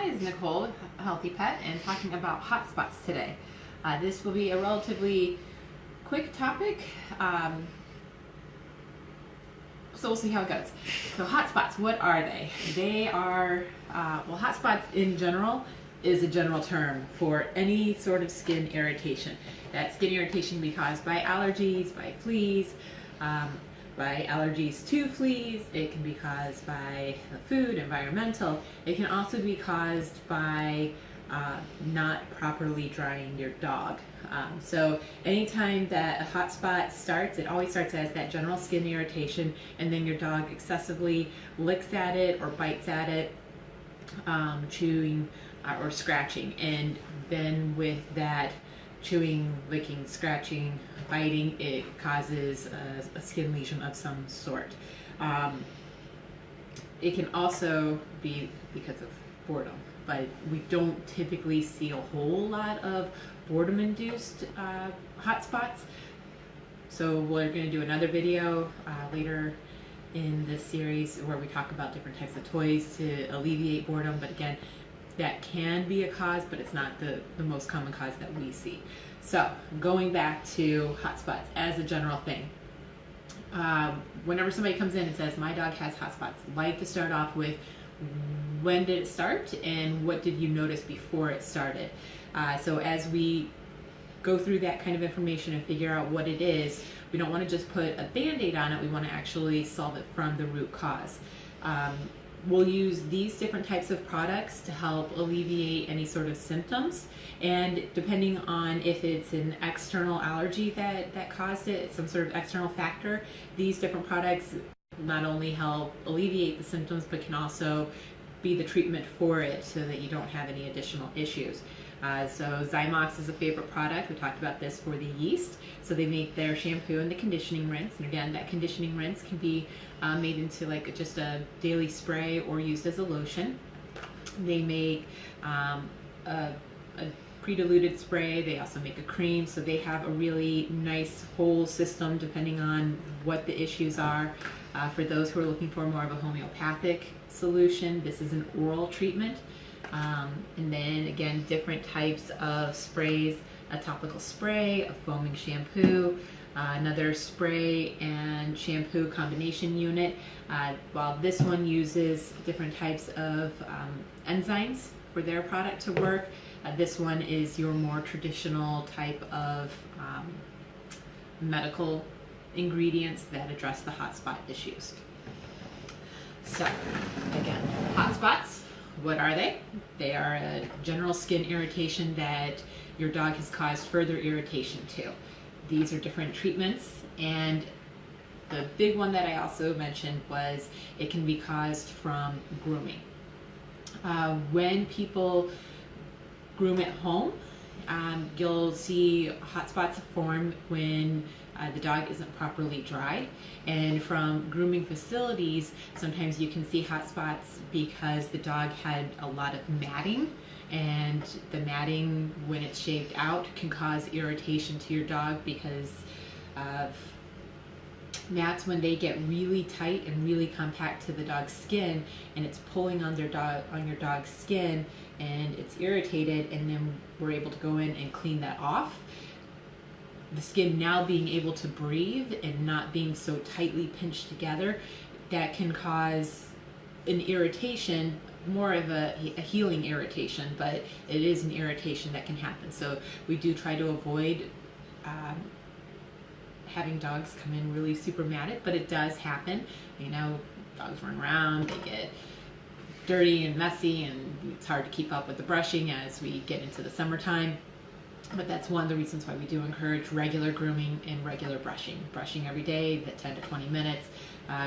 Is Nicole, a healthy pet, and talking about hot spots today. This will be a relatively quick topic, so we'll see how it goes. So hot spots, what are they? They are, well, hot spots in general is a general term for any sort of skin irritation. That skin irritation can be caused by allergies, by fleas, by allergies to fleas. It can be caused by food, environmental. It can also be caused by not properly drying your dog. So anytime that a hot spot starts, it always starts as that general skin irritation, and then your dog excessively licks at it or bites at it, chewing or scratching. And then with that chewing, licking, scratching, biting, it causes a skin lesion of some sort. It can also be because of boredom, but we don't typically see a whole lot of boredom-induced hot spots. So we're going to do another video later in this series where we talk about different types of toys to alleviate boredom, but again, that can be a cause, but it's not the most common cause that we see. So going back to hot spots as a general thing, whenever somebody comes in and says, my dog has hot spots, like to start off with, when did it start and what did you notice before it started? So as we go through that kind of information and figure out what it is, we don't want to just put a Band-Aid on it, we want to actually solve it from the root cause. We'll use these different types of products to help alleviate any sort of symptoms, and depending on if it's an external allergy that caused it, some sort of external factor, these different products not only help alleviate the symptoms but can also be the treatment for it so that you don't have any additional issues. So Zymox is a favorite product. We talked about this for the yeast. So they make their shampoo and the conditioning rinse. And again, that conditioning rinse can be made into like just a daily spray or used as a lotion. They make a pre-diluted spray. They also make a cream. So they have a really nice whole system depending on what the issues are. For those who are looking for more of a homeopathic solution, this is an oral treatment. And then again, different types of sprays, a topical spray, a foaming shampoo, another spray and shampoo combination unit. While this one uses different types of enzymes for their product to work, this one is your more traditional type of medical ingredients that address the hot spot issues. So again, hot spots. What are they? They are a general skin irritation that your dog has caused further irritation to. These are different treatments, and the big one that I also mentioned was it can be caused from grooming. When people groom at home, you'll see hot spots form when the dog isn't properly dried. And from grooming facilities, sometimes you can see hot spots because the dog had a lot of matting, and the matting, when it's shaved out, can cause irritation to your dog because of mats, when they get really tight and really compact to the dog's skin and it's pulling on your dog's skin and it's irritated, and then we're able to go in and clean that off. The skin now being able to breathe and not being so tightly pinched together, that can cause an irritation, more of a healing irritation, but it is an irritation that can happen. So we do try to avoid having dogs come in really super matted, but it does happen. You know, dogs run around, they get dirty and messy, and it's hard to keep up with the brushing as we get into the summertime. But that's one of the reasons why we do encourage regular grooming and regular brushing. Brushing every day, 10 to 20 minutes,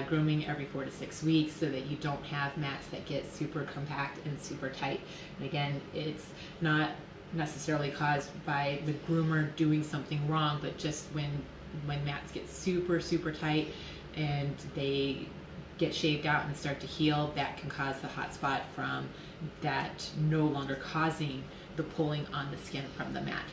grooming every 4 to 6 weeks, so that you don't have mats that get super compact and super tight. And again, it's not necessarily caused by the groomer doing something wrong, but just when mats get super, super tight and they get shaved out and start to heal, that can cause the hot spot from that no longer causing the pulling on the skin from the mat.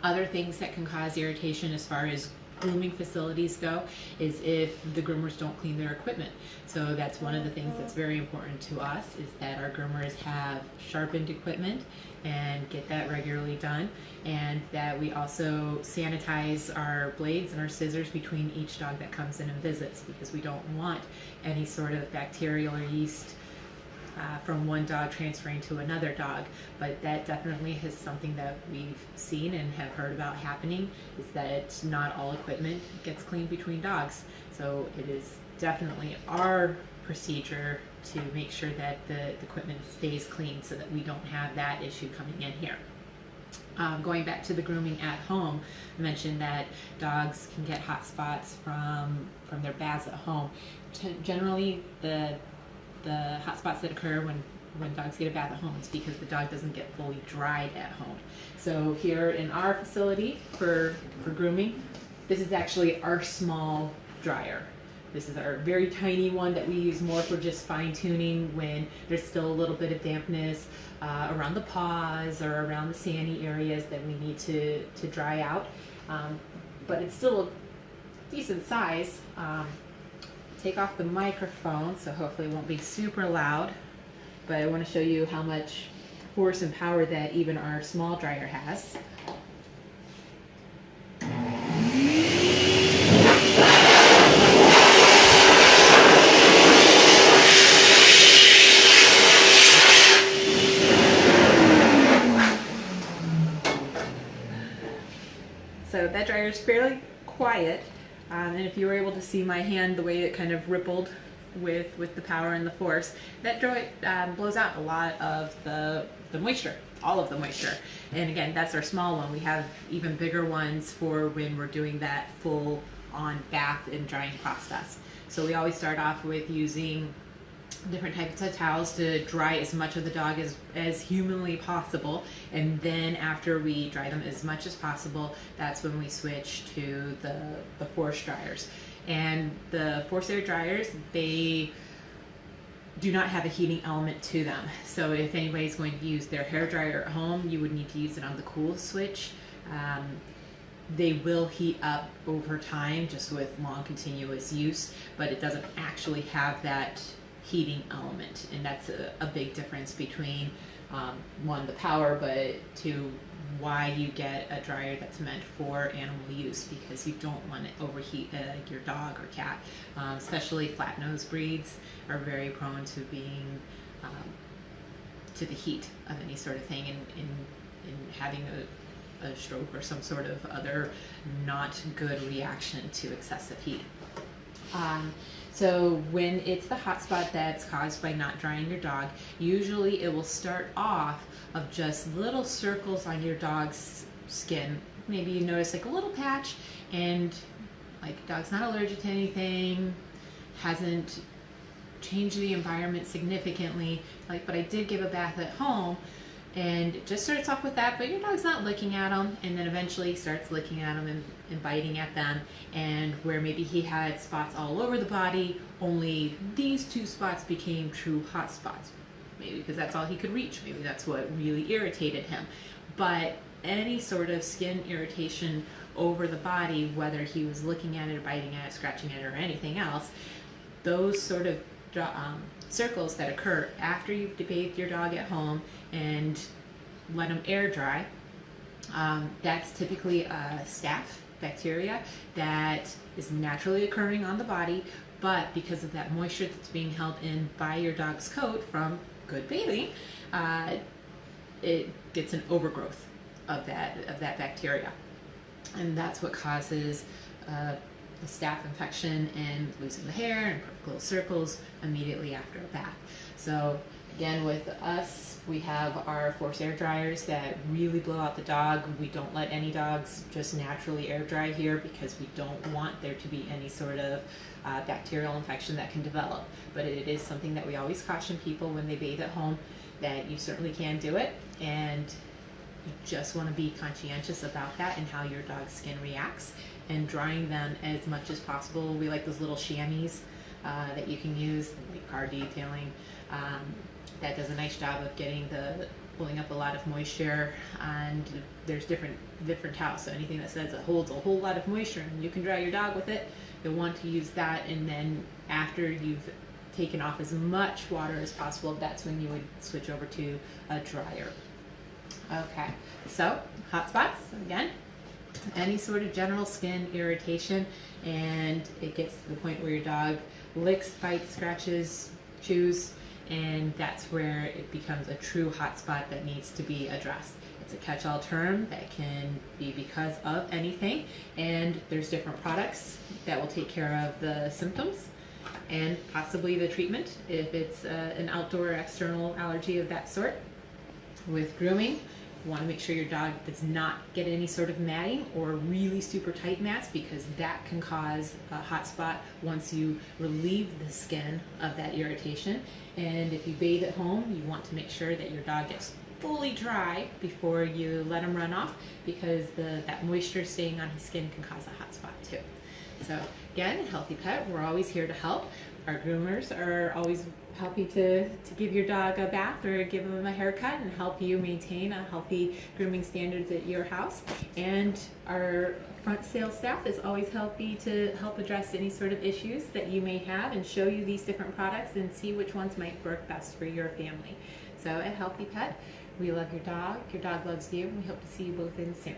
Other things that can cause irritation as far as grooming facilities go is if the groomers don't clean their equipment. So that's one of the things that's very important to us, is that our groomers have sharpened equipment and get that regularly done, and that we also sanitize our blades and our scissors between each dog that comes in and visits, because we don't want any sort of bacterial or yeast from one dog transferring to another dog. But that definitely is something that we've seen and have heard about happening, is that not all equipment gets cleaned between dogs. So it is definitely our procedure to make sure that the equipment stays clean so that we don't have that issue coming in here. Going back to the grooming at home, I mentioned that dogs can get hot spots from their baths at home. Generally, the hot spots that occur when dogs get a bath at home is because the dog doesn't get fully dried at home. So here in our facility for grooming, this is actually our small dryer. This is our very tiny one that we use more for just fine tuning when there's still a little bit of dampness around the paws or around the sandy areas that we need to dry out. But it's still a decent size. Take off the microphone, so hopefully it won't be super loud, but I want to show you how much force and power that even our small dryer has. So that dryer is fairly quiet. And if you were able to see my hand, the way it kind of rippled with the power and the force, that dryer blows out a lot of the moisture, all of the moisture. And again, that's our small one. We have even bigger ones for when we're doing that full on bath and drying process. So we always start off with using different types of towels to dry as much of the dog as humanly possible, and then after we dry them as much as possible, that's when we switch to the force dryers. And the force air dryers, they do not have a heating element to them. So if anybody's going to use their hair dryer at home, you would need to use it on the cool switch. They will heat up over time just with long continuous use, but it doesn't actually have that heating element, and that's a big difference between one, the power, but two, why you get a dryer that's meant for animal use, because you don't want to overheat your dog or cat. Especially flat nose breeds are very prone to being to the heat of any sort of thing, and having a stroke or some sort of other not good reaction to excessive heat. So when it's the hot spot that's caused by not drying your dog, usually it will start off of just little circles on your dog's skin. Maybe you notice like a little patch, and like dog's not allergic to anything, hasn't changed the environment significantly, like, but I did give a bath at home, and it just starts off with that, but your dog's not licking at them, and then eventually starts licking at them and biting at them, and where maybe he had spots all over the body, only these two spots became true hot spots. Maybe because that's all he could reach, maybe that's what really irritated him. But any sort of skin irritation over the body, whether he was licking at it or biting at it, scratching at it, or anything else, those sort of circles that occur after you've bathed your dog at home and let them air dry, that's typically a staph bacteria that is naturally occurring on the body, but because of that moisture that's being held in by your dog's coat from good bathing, it gets an overgrowth of that bacteria, and that's what causes the staph infection and losing the hair and little circles immediately after a bath. So again, with us, we have our force air dryers that really blow out the dog. We don't let any dogs just naturally air dry here because we don't want there to be any sort of bacterial infection that can develop. But it is something that we always caution people when they bathe at home, that you certainly can do it, and you just want to be conscientious about that and how your dog's skin reacts, and drying them as much as possible. We like those little chamois that you can use, like car detailing. That does a nice job of getting the pulling up a lot of moisture, and there's different towels. So anything that says it holds a whole lot of moisture and you can dry your dog with it, you'll want to use that. And then after you've taken off as much water as possible, that's when you would switch over to a dryer. Okay, so hot spots, again, any sort of general skin irritation, and it gets to the point where your dog licks, bites, scratches, chews, and that's where it becomes a true hot spot that needs to be addressed. It's a catch-all term that can be because of anything, and there's different products that will take care of the symptoms and possibly the treatment if it's an outdoor external allergy of that sort. With grooming, you want to make sure your dog does not get any sort of matting or really super tight mats, because that can cause a hot spot once you relieve the skin of that irritation. And if you bathe at home, you want to make sure that your dog gets fully dry before you let him run off, because that moisture staying on his skin can cause a hot spot too. So again, Healthy Pet, we're always here to help. Our groomers are always happy to give your dog a bath or give him a haircut and help you maintain a healthy grooming standards at your house. And our front sales staff is always happy to help address any sort of issues that you may have and show you these different products and see which ones might work best for your family. So at Healthy Pet, we love your dog loves you, and we hope to see you both in soon.